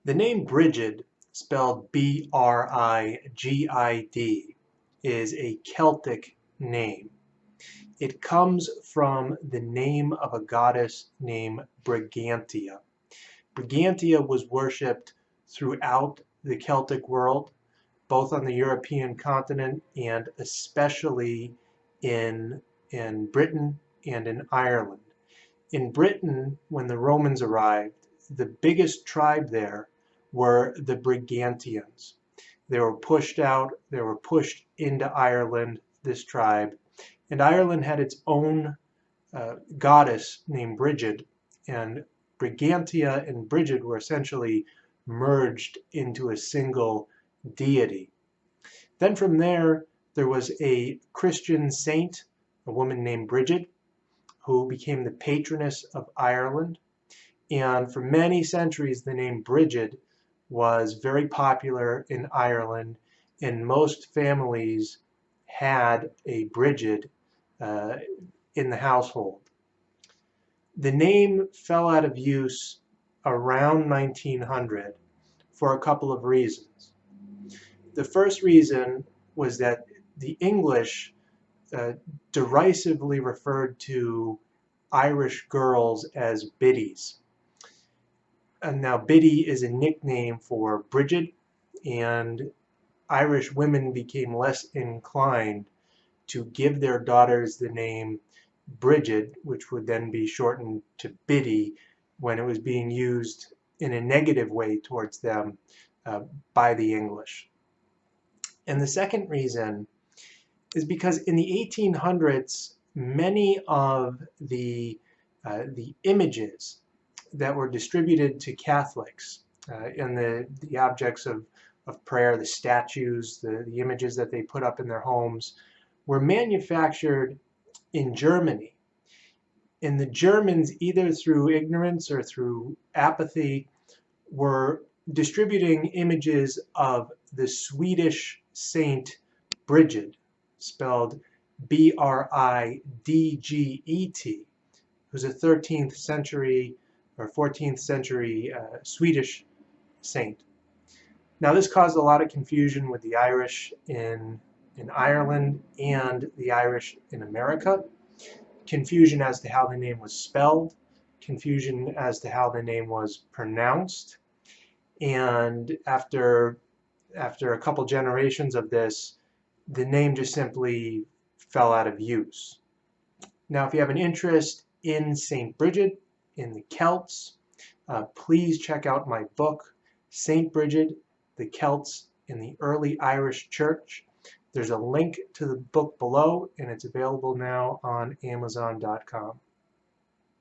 The name Brigid, spelled B-R-I-G-I-D, is a Celtic name. It comes from the name of a goddess named Brigantia. Brigantia was worshipped throughout the Celtic world, both on the European continent and especially in, in Britain and in Ireland. In Britain, when the Romans arrived, the biggest tribe there were the Brigantians. They were pushed out, they were pushed into Ireland, this tribe, and Ireland had its own goddess named Brigid, and Brigantia and Brigid were essentially merged into a single deity. Then from there was a Christian saint, a woman named Brigid, who became the patroness of Ireland. And for many centuries, the name Brigid was very popular in Ireland, and most families had a Brigid in the household. The name fell out of use around 1900 for a couple of reasons. The first reason was that the English derisively referred to Irish girls as biddies. And now Biddy is a nickname for Brigid, and Irish women became less inclined to give their daughters the name Brigid, which would then be shortened to Biddy, when it was being used in a negative way towards them by the English. And the second reason is because in the 1800s, many of the images that were distributed to Catholics and the objects of prayer, the statues, the images that they put up in their homes, were manufactured in Germany. And the Germans, either through ignorance or through apathy, were distributing images of the Swedish saint Brigid, spelled B-R-I-D-G-E-T, who's a 13th century or 14th century Swedish saint. Now this caused a lot of confusion with the Irish in Ireland and the Irish in America. Confusion as to how the name was spelled, confusion as to how the name was pronounced, and after a couple generations of this, the name just simply fell out of use. Now, if you have an interest in St. Brigid, in the Celts, please check out my book, St. Brigid, the Celts in the Early Irish Church. There's a link to the book below, and it's available now on Amazon.com.